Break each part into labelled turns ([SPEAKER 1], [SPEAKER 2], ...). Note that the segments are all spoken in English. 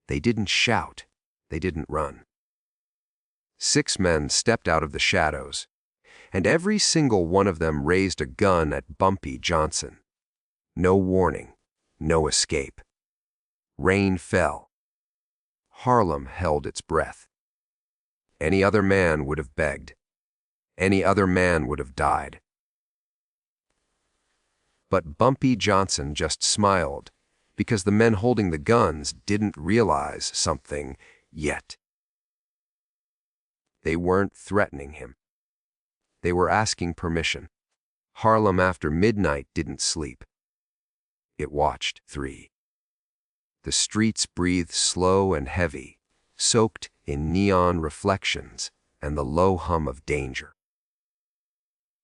[SPEAKER 1] They didn't shout. They didn't run. 6 men stepped out of the shadows, and every single one of them raised a gun at Bumpy Johnson. No warning, no escape. Rain fell. Harlem held its breath. Any other man would have begged. Any other man would have died. But Bumpy Johnson just smiled, because the men holding the guns didn't realize something yet. They weren't threatening him. They were asking permission. Harlem after midnight didn't sleep. It watched. 3. The streets breathed slow and heavy, soaked in neon reflections and the low hum of danger.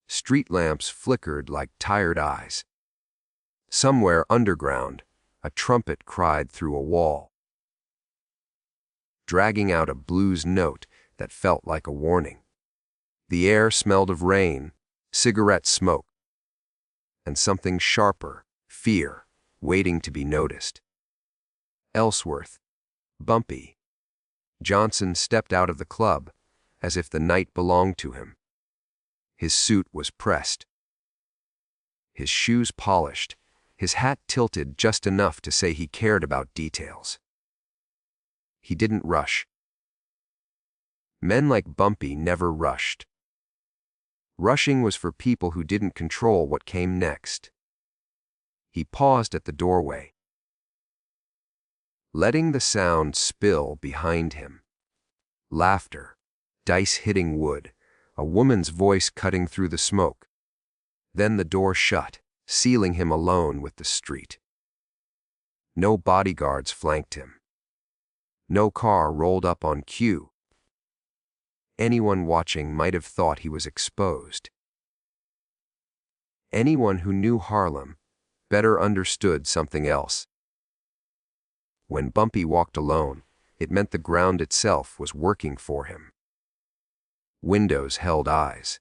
[SPEAKER 1] Street lamps flickered like tired eyes. Somewhere underground, a trumpet cried through a wall, dragging out a blues note that felt like a warning. The air smelled of rain, cigarette smoke, and something sharper, fear, waiting to be noticed. Ellsworth, Bumpy Johnson stepped out of the club as if the night belonged to him. His suit was pressed, his shoes polished, his hat tilted just enough to say he cared about details. He didn't rush. Men like Bumpy never rushed. Rushing was for people who didn't control what came next. He paused at the doorway, letting the sound spill behind him. Laughter, dice hitting wood, a woman's voice cutting through the smoke. Then the door shut, sealing him alone with the street. No bodyguards flanked him. No car rolled up on cue. Anyone watching might have thought he was exposed. Anyone who knew Harlem better understood something else. When Bumpy walked alone, it meant the ground itself was working for him. Windows held eyes.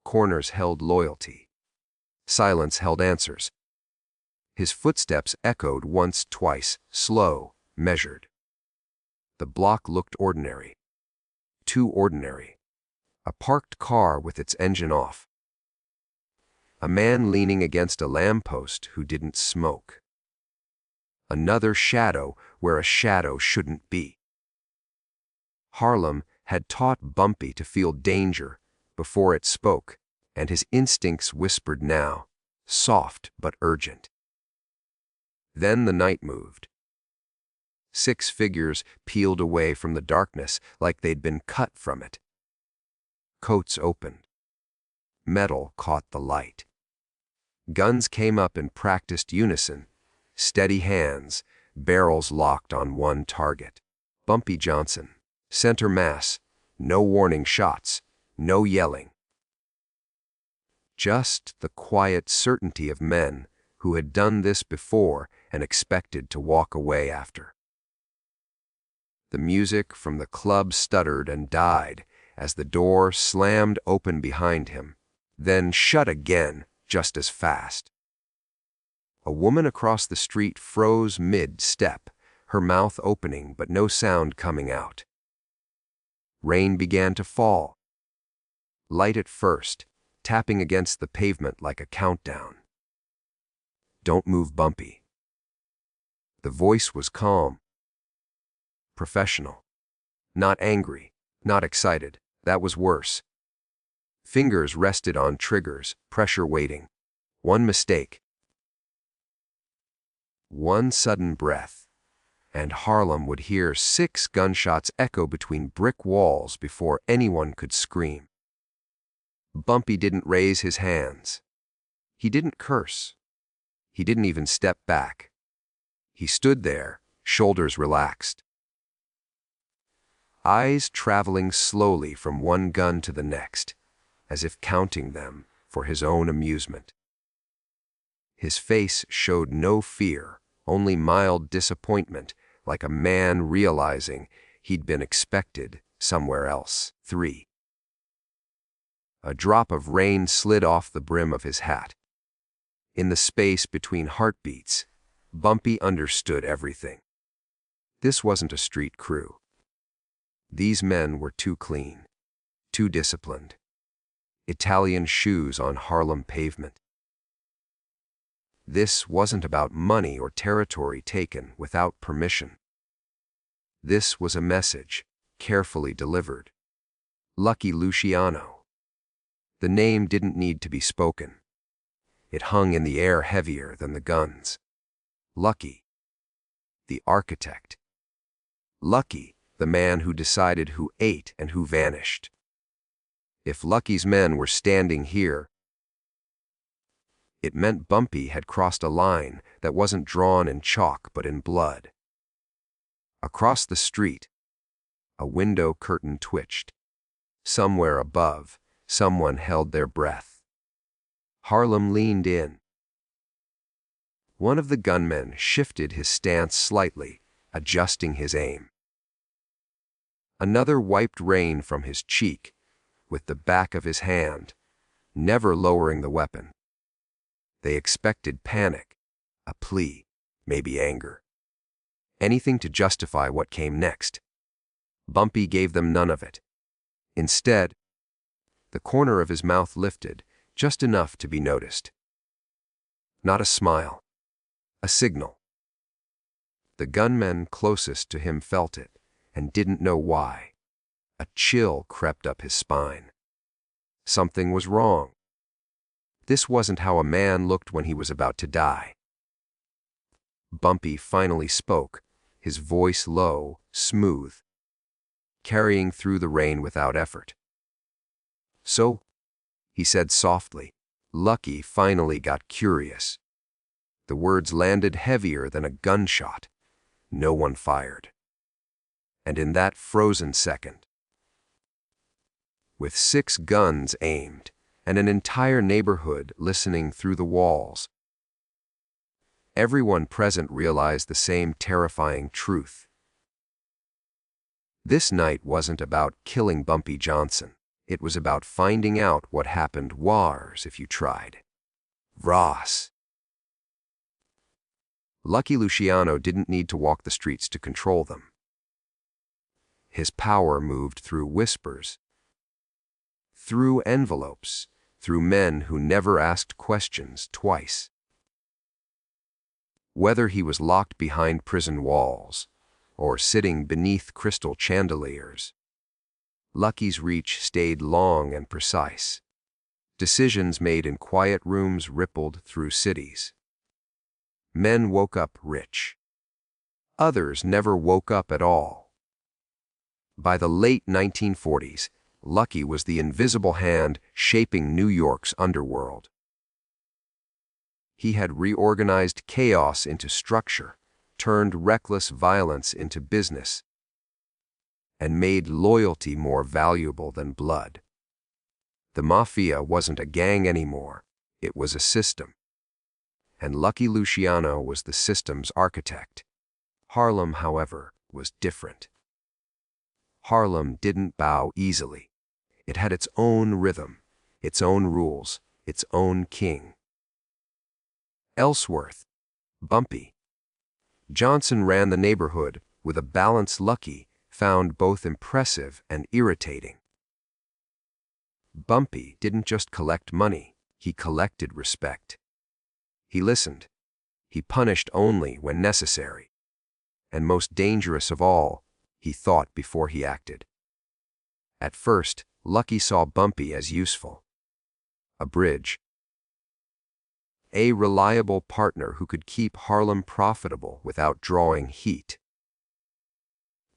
[SPEAKER 1] Corners held loyalty. Silence held answers. His footsteps echoed once, twice, slow, measured. The block looked ordinary. Too ordinary. A parked car with its engine off. A man leaning against a lamppost who didn't smoke. Another shadow where a shadow shouldn't be. Harlem had taught Bumpy to feel danger before it spoke, and his instincts whispered now, soft but urgent. Then the night moved. 6 figures peeled away from the darkness like they'd been cut from it. Coats opened. Metal caught the light. Guns came up in practiced unison, steady hands, barrels locked on one target. Bumpy Johnson, center mass, no warning shots, no yelling. Just the quiet certainty of men who had done this before and expected to walk away after. The music from the club stuttered and died as the door slammed open behind him, then shut again just as fast. A woman across the street froze mid-step, her mouth opening but no sound coming out. Rain began to fall. Light at first, tapping against the pavement like a countdown. "Don't move, Bumpy." The voice was calm. Professional. Not angry, not excited. That was worse. Fingers rested on triggers, pressure waiting. One mistake. One sudden breath, and Harlem would hear 6 gunshots echo between brick walls before anyone could scream. Bumpy didn't raise his hands. He didn't curse. He didn't even step back. He stood there, shoulders relaxed. Eyes traveling slowly from one gun to the next, as if counting them for his own amusement. His face showed no fear, only mild disappointment, like a man realizing he'd been expected somewhere else. 3. A drop of rain slid off the brim of his hat. In the space between heartbeats, Bumpy understood everything. This wasn't a street crew. These men were too clean, too disciplined. Italian shoes on Harlem pavement. This wasn't about money or territory taken without permission. This was a message, carefully delivered. Lucky Luciano. The name didn't need to be spoken. It hung in the air heavier than the guns. Lucky, the architect. Lucky, the man who decided who ate and who vanished. If Lucky's men were standing here, it meant Bumpy had crossed a line that wasn't drawn in chalk but in blood. Across the street, a window curtain twitched. Somewhere above, someone held their breath. Harlem leaned in. One of the gunmen shifted his stance slightly, adjusting his aim. Another wiped rain from his cheek with the back of his hand, never lowering the weapon. They expected panic, a plea, maybe anger. Anything to justify what came next. Bumpy gave them none of it. Instead, the corner of his mouth lifted, just enough to be noticed. Not a smile, a signal. The gunmen closest to him felt it, and didn't know why. A chill crept up his spine. Something was wrong. This wasn't how a man looked when he was about to die. Bumpy finally spoke, his voice low, smooth, carrying through the rain without effort. "So," he said softly. Lucky finally got curious. The words landed heavier than a gunshot. No one fired. And in that frozen second, with 6 guns aimed and an entire neighborhood listening through the walls, everyone present realized the same terrifying truth. This night wasn't about killing Bumpy Johnson. It was about finding out what happened wars if you tried. Ross. Lucky Luciano didn't need to walk the streets to control them. His power moved through whispers, through envelopes, through men who never asked questions twice. Whether he was locked behind prison walls or sitting beneath crystal chandeliers, Lucky's reach stayed long and precise. Decisions made in quiet rooms rippled through cities. Men woke up rich. Others never woke up at all. By the late 1940s, Lucky was the invisible hand shaping New York's underworld. He had reorganized chaos into structure, turned reckless violence into business, and made loyalty more valuable than blood. The Mafia wasn't a gang anymore, it was a system. And Lucky Luciano was the system's architect. Harlem, however, was different. Harlem didn't bow easily. It had its own rhythm, its own rules, its own king. Ellsworth, Bumpy Johnson ran the neighborhood with a balance Lucky found both impressive and irritating. Bumpy didn't just collect money, he collected respect. He listened. He punished only when necessary. And most dangerous of all, he thought before he acted. At first, Lucky saw Bumpy as useful. A bridge. A reliable partner who could keep Harlem profitable without drawing heat.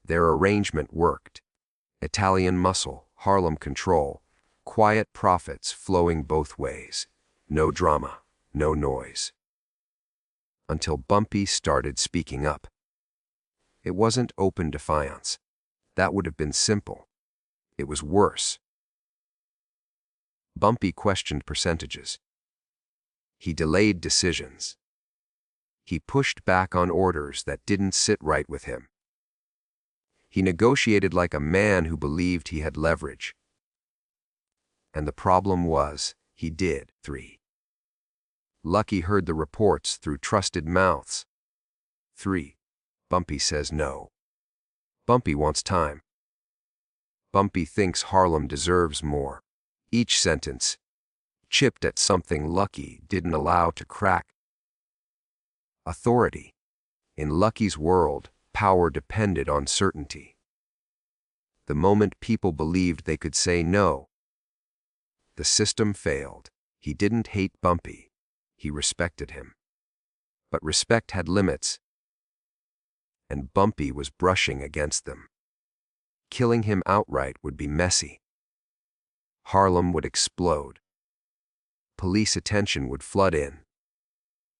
[SPEAKER 1] Their arrangement worked. Italian muscle, Harlem control, quiet profits flowing both ways. No drama, no noise. Until Bumpy started speaking up. It wasn't open defiance. That would have been simple. It was worse. Bumpy questioned percentages. He delayed decisions. He pushed back on orders that didn't sit right with him. He negotiated like a man who believed he had leverage. And the problem was, he did. 3. Lucky heard the reports through trusted mouths. 3. Bumpy says no. Bumpy wants time. Bumpy thinks Harlem deserves more. Each sentence chipped at something Lucky didn't allow to crack. Authority. In Lucky's world, power depended on certainty. The moment people believed they could say no, the system failed. He didn't hate Bumpy. He respected him. But respect had limits, and Bumpy was brushing against them. Killing him outright would be messy. Harlem would explode. Police attention would flood in.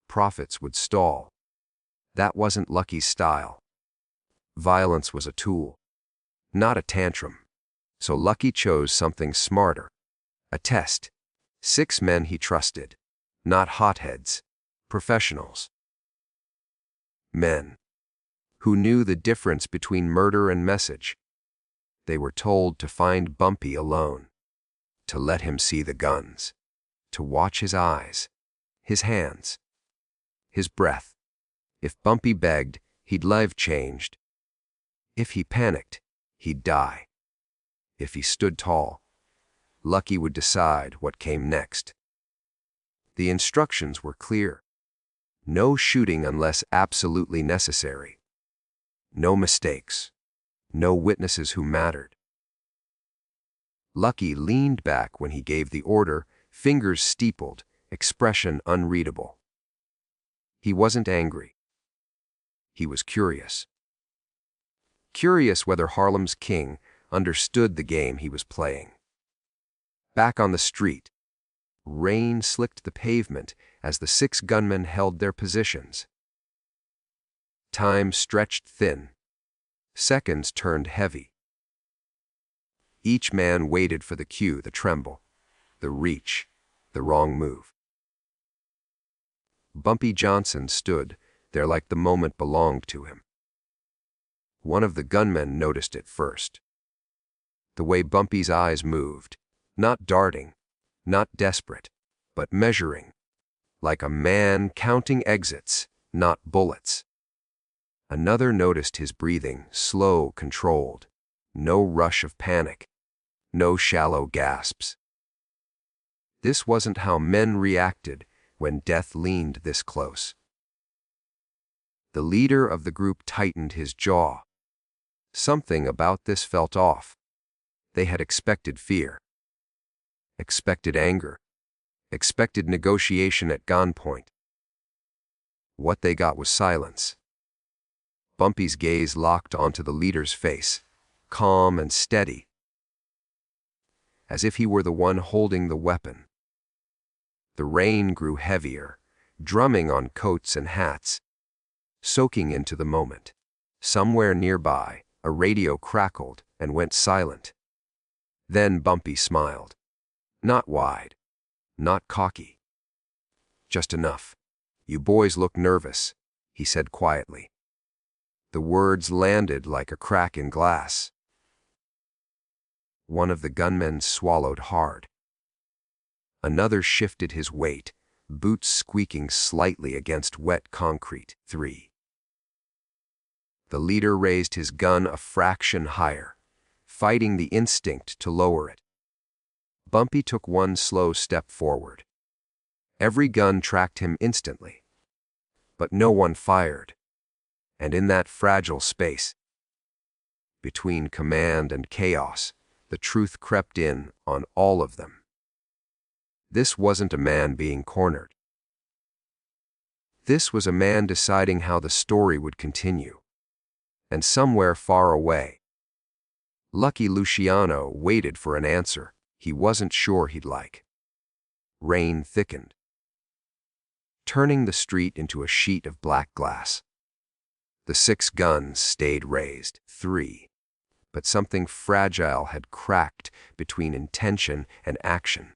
[SPEAKER 1] Profits would stall. That wasn't Lucky's style. Violence was a tool, not a tantrum. So Lucky chose something smarter. A test. 6 men he trusted. Not hotheads. Professionals. Men who knew the difference between murder and message. They were told to find Bumpy alone, to let him see the guns, to watch his eyes, his hands, his breath. If Bumpy begged, he'd life changed. If he panicked, he'd die. If he stood tall, Lucky would decide what came next. The instructions were clear. No shooting unless absolutely necessary. No mistakes. No witnesses who mattered. Lucky leaned back when he gave the order, fingers steepled, expression unreadable. He wasn't angry. He was curious. Curious whether Harlem's king understood the game he was playing. Back on the street, rain slicked the pavement as the 6 gunmen held their positions. Time stretched thin. Seconds turned heavy. Each man waited for the cue, the tremble, the reach, the wrong move. Bumpy Johnson stood there like the moment belonged to him. One of the gunmen noticed it first. The way Bumpy's eyes moved, not darting, not desperate, but measuring, like a man counting exits, not bullets. Another noticed his breathing, slow, controlled, no rush of panic, no shallow gasps. This wasn't how men reacted when death leaned this close. The leader of the group tightened his jaw. Something about this felt off. They had expected fear, expected anger, expected negotiation at gunpoint. What they got was silence. Bumpy's gaze locked onto the leader's face, calm and steady, as if he were the one holding the weapon. The rain grew heavier, drumming on coats and hats, soaking into the moment. Somewhere nearby, a radio crackled and went silent. Then Bumpy smiled. Not wide, not cocky. Just enough. "You boys look nervous," he said quietly. The words landed like a crack in glass. One of the gunmen swallowed hard. Another shifted his weight, boots squeaking slightly against wet concrete. 3. The leader raised his gun a fraction higher, fighting the instinct to lower it. Bumpy took one slow step forward. Every gun tracked him instantly, but no one fired. And in that fragile space, between command and chaos, the truth crept in on all of them. This wasn't a man being cornered. This was a man deciding how the story would continue. And somewhere far away, Lucky Luciano waited for an answer he wasn't sure he'd like. Rain thickened, turning the street into a sheet of black glass. The 6 guns stayed raised. 3. But something fragile had cracked between intention and action.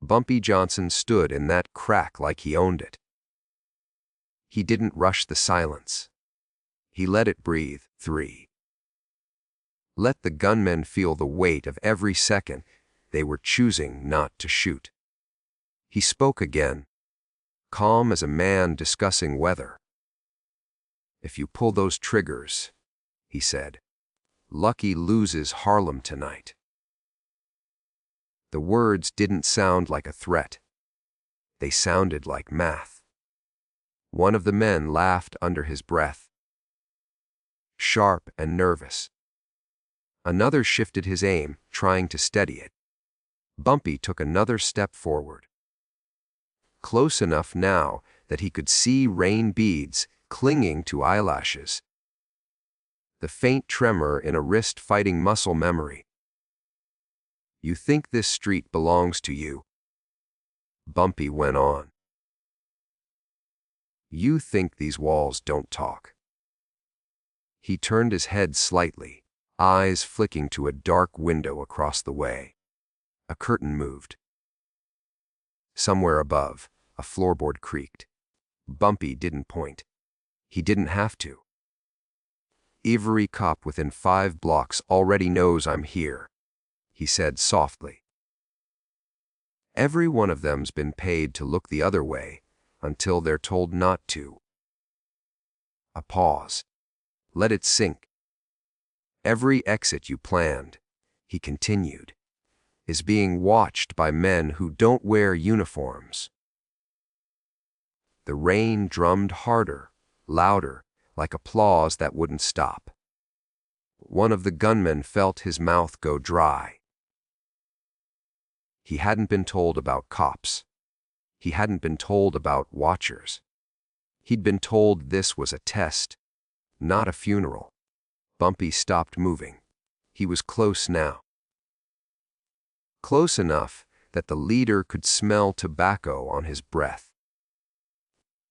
[SPEAKER 1] Bumpy Johnson stood in that crack like he owned it. He didn't rush the silence. He let it breathe. 3. Let the gunmen feel the weight of every second they were choosing not to shoot. He spoke again, calm as a man discussing weather. "If you pull those triggers, he said. Lucky loses Harlem tonight. The words didn't sound like a threat. They sounded like math. One of the men laughed under his breath, sharp and nervous. Another shifted his aim, trying to steady it. Bumpy took another step forward, close enough now that he could see rain beads clinging to eyelashes, the faint tremor in a wrist-fighting muscle memory. You think this street belongs to you? Bumpy went on. You think these walls don't talk. He turned his head slightly, eyes flicking to a dark window across the way. A curtain moved. Somewhere above, a floorboard creaked. Bumpy didn't point. He didn't have to. Every cop within 5 blocks already knows I'm here, he said softly. Every one of them's been paid to look the other way until they're told not to. A pause. Let it sink. Every exit you planned, he continued, is being watched by men who don't wear uniforms. The rain drummed harder, louder, like applause that wouldn't stop. One of the gunmen felt his mouth go dry. He hadn't been told about cops. He hadn't been told about watchers. He'd been told this was a test, not a funeral. Bumpy stopped moving. He was close now. Close enough that the leader could smell tobacco on his breath.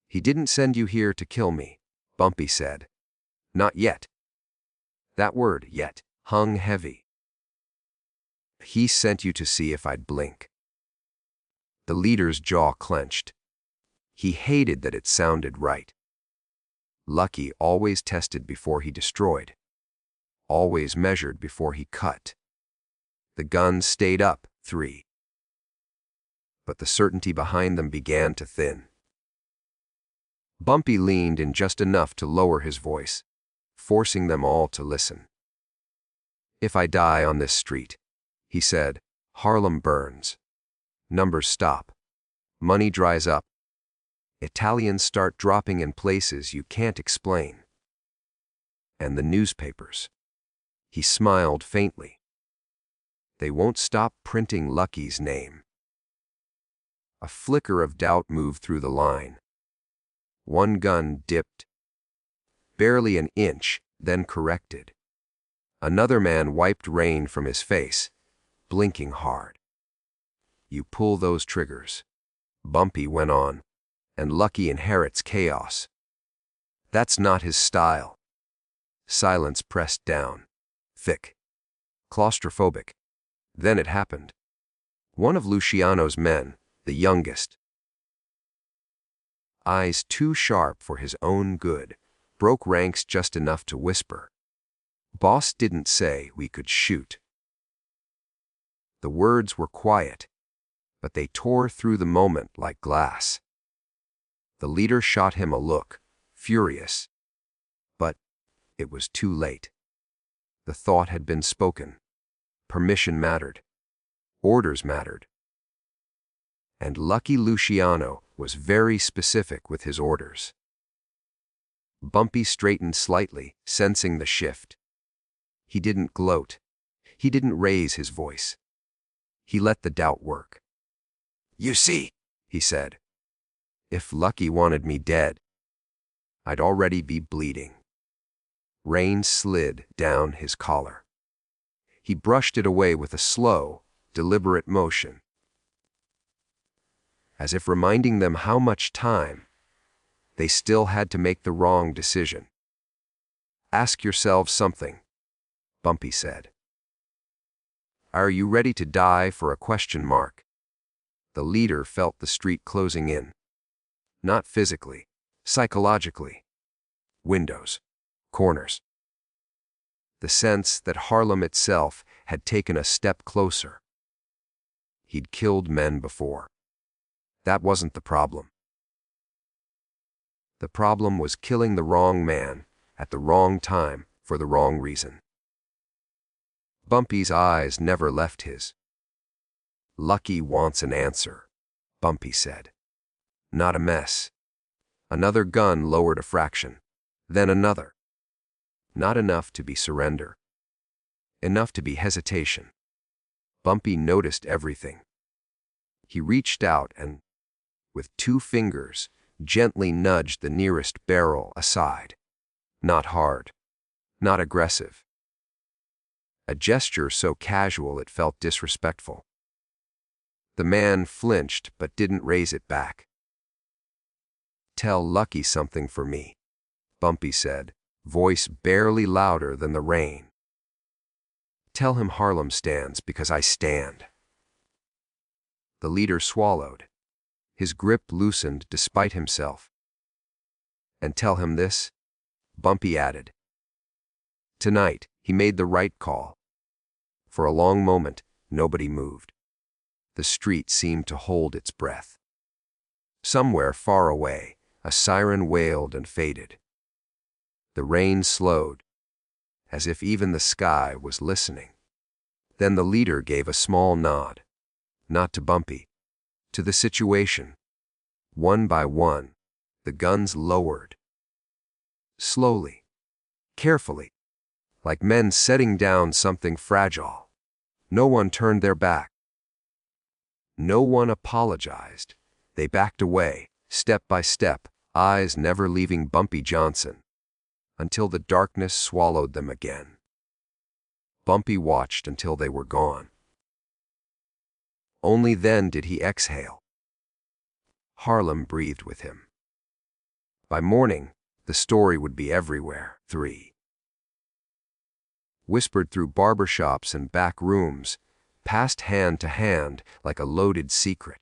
[SPEAKER 1] He didn't send you here to kill me, Bumpy said. Not yet. That word, yet, hung heavy. He sent you to see if I'd blink. The leader's jaw clenched. He hated that it sounded right. Lucky always tested before he destroyed. Always measured before he cut. The guns stayed up, 3. But the certainty behind them began to thin. Bumpy leaned in just enough to lower his voice, forcing them all to listen. If I die on this street, he said, Harlem burns. Numbers stop. Money dries up. Italians start dropping in places you can't explain. And the newspapers. He smiled faintly. They won't stop printing Lucky's name. A flicker of doubt moved through the line. One gun dipped. Barely an inch, then corrected. Another man wiped rain from his face, blinking hard. You pull those triggers, Bumpy went on, and Lucky inherits chaos. That's not his style. Silence pressed down, thick, claustrophobic. Then it happened. One of Luciano's men, the youngest, eyes too sharp for his own good, broke ranks just enough to whisper. Boss didn't say we could shoot. The words were quiet, but they tore through the moment like glass. The leader shot him a look, furious. But it was too late. The thought had been spoken. Permission mattered. Orders mattered. And Lucky Luciano was very specific with his orders. Bumpy straightened slightly, sensing the shift. He didn't gloat. He didn't raise his voice. He let the doubt work. You see, he said, if Lucky wanted me dead, I'd already be bleeding. Rain slid down his collar. He brushed it away with a slow, deliberate motion, as if reminding them how much time they still had to make the wrong decision. Ask yourselves something, Bumpy said. Are you ready to die for a question mark? The leader felt the street closing in. Not physically, psychologically. Windows, corners. The sense that Harlem itself had taken a step closer. He'd killed men before. That wasn't the problem. The problem was killing the wrong man at the wrong time for the wrong reason. Bumpy's eyes never left his. Lucky wants an answer, Bumpy said. Not a mess. Another gun lowered a fraction, then another. Not enough to be surrender. Enough to be hesitation. Bumpy noticed everything. He reached out and, with 2 fingers, gently nudged the nearest barrel aside. Not hard. Not aggressive. A gesture so casual it felt disrespectful. The man flinched but didn't raise it back. Tell Lucky something for me, Bumpy said, voice barely louder than the rain. Tell him Harlem stands because I stand. The leader swallowed. His grip loosened despite himself. And tell him this, Bumpy added. Tonight, he made the right call. For a long moment, nobody moved. The street seemed to hold its breath. Somewhere far away, a siren wailed and faded. The rain slowed, as if even the sky was listening. Then the leader gave a small nod, not to Bumpy, to the situation. One by one, the guns lowered. Slowly, carefully, like men setting down something fragile. No one turned their back. No one apologized. They backed away, step by step, eyes never leaving Bumpy Johnson, until the darkness swallowed them again. Bumpy watched until they were gone. Only then did he exhale. Harlem breathed with him. By morning, the story would be everywhere. 3. Whispered through barbershops and back rooms, passed hand to hand like a loaded secret.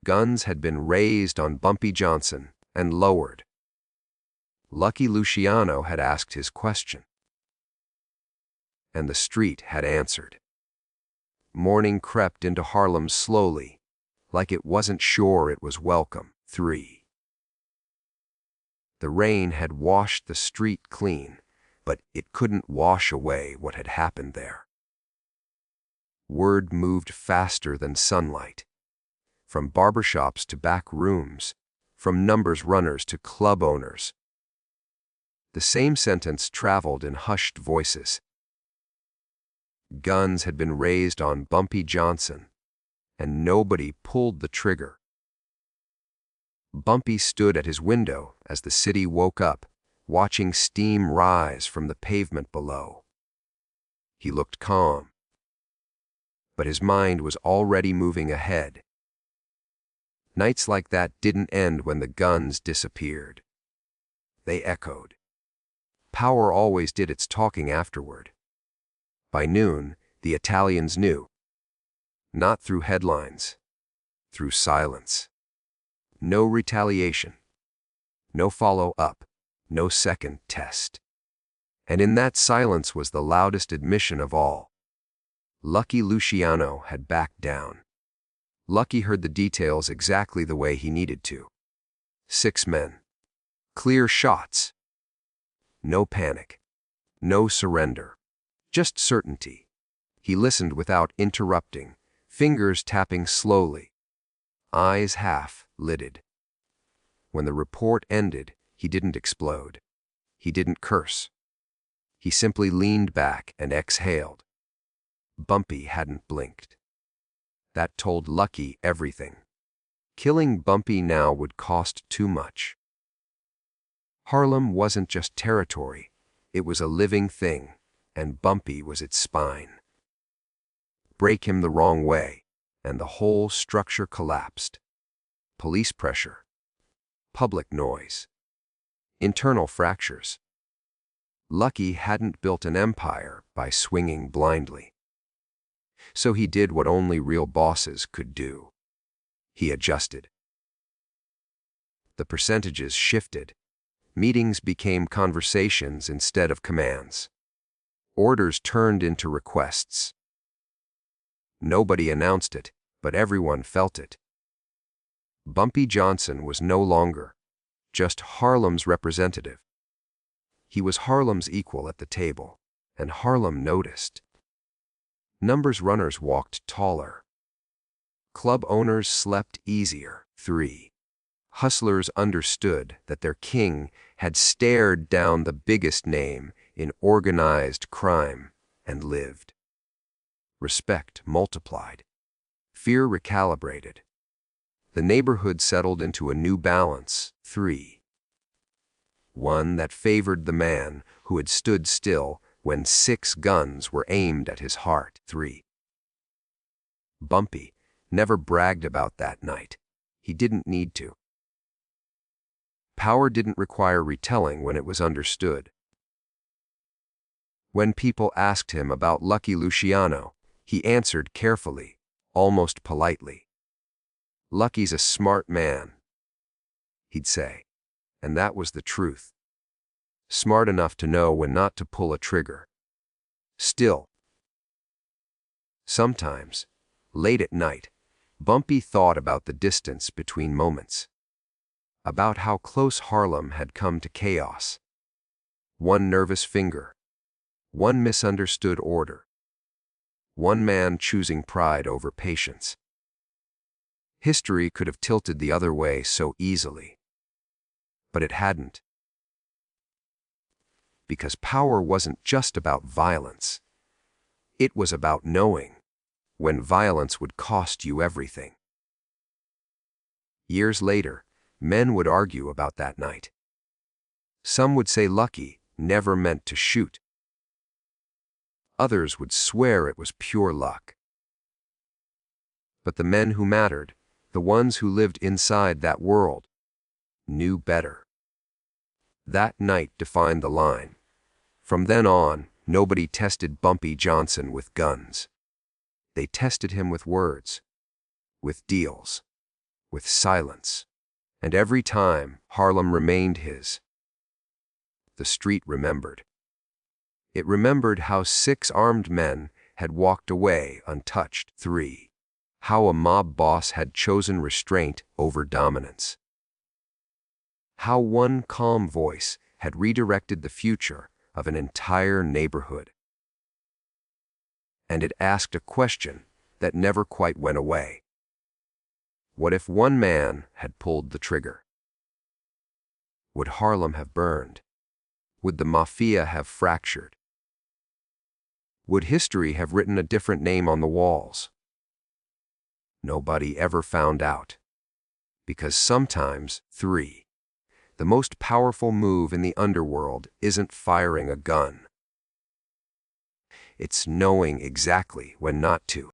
[SPEAKER 1] Guns had been raised on Bumpy Johnson and lowered. Lucky Luciano had asked his question. And the street had answered. Morning crept into Harlem slowly, like it wasn't sure it was welcome. 3. The rain had washed the street clean, but it couldn't wash away what had happened there. Word moved faster than sunlight. From barbershops to back rooms, from numbers runners to club owners. The same sentence traveled in hushed voices. Guns had been raised on Bumpy Johnson, and nobody pulled the trigger. Bumpy stood at his window as the city woke up, watching steam rise from the pavement below. He looked calm, but his mind was already moving ahead. Nights like that didn't end when the guns disappeared. They echoed. Power always did its talking afterward. By noon, the Italians knew. Not through headlines, through silence. No retaliation, no follow-up, no second test. And in that silence was the loudest admission of all. Lucky Luciano had backed down. Lucky heard the details exactly the way he needed to. 6 men. Clear shots. No panic. No surrender. Just certainty. He listened without interrupting, fingers tapping slowly, eyes half-lidded. When the report ended, he didn't explode. He didn't curse. He simply leaned back and exhaled. Bumpy hadn't blinked. That told Lucky everything. Killing Bumpy now would cost too much. Harlem wasn't just territory. It was a living thing, and Bumpy was its spine. Break him the wrong way, and the whole structure collapsed. Police pressure. Public noise. Internal fractures. Lucky hadn't built an empire by swinging blindly. So he did what only real bosses could do. He adjusted. The percentages shifted. Meetings became conversations instead of commands. Orders turned into requests. Nobody announced it, but everyone felt it. Bumpy Johnson was no longer just Harlem's representative. He was Harlem's equal at the table, and Harlem noticed. Numbers runners walked taller. Club owners slept easier. 3. Hustlers understood that their king had stared down the biggest name in organized crime and lived. Respect multiplied. Fear recalibrated. The neighborhood settled into a new balance. 3. One that favored the man who had stood still when 6 guns were aimed at his heart. 3. Bumpy never bragged about that night. He didn't need to. Power didn't require retelling when it was understood. When people asked him about Lucky Luciano, he answered carefully, almost politely. "Lucky's a smart man," he'd say, and that was the truth. Smart enough to know when not to pull a trigger. Still, sometimes, late at night, Bumpy thought about the distance between moments. About how close Harlem had come to chaos. One nervous finger. One misunderstood order. One man choosing pride over patience. History could have tilted the other way so easily. But it hadn't. Because power wasn't just about violence. It was about knowing when violence would cost you everything. Years later, men would argue about that night. Some would say Lucky never meant to shoot. Others would swear it was pure luck. But the men who mattered, the ones who lived inside that world, knew better. That night defined the line. From then on, nobody tested Bumpy Johnson with guns. They tested him with words, with deals, with silence. And every time, Harlem remained his. The street remembered. It remembered how 6 armed men had walked away untouched. 3. How a mob boss had chosen restraint over dominance. How one calm voice had redirected the future of an entire neighborhood. And it asked a question that never quite went away. What if one man had pulled the trigger? Would Harlem have burned? Would the Mafia have fractured? Would history have written a different name on the walls? Nobody ever found out. Because sometimes, 3. The most powerful move in the underworld isn't firing a gun. It's knowing exactly when not to.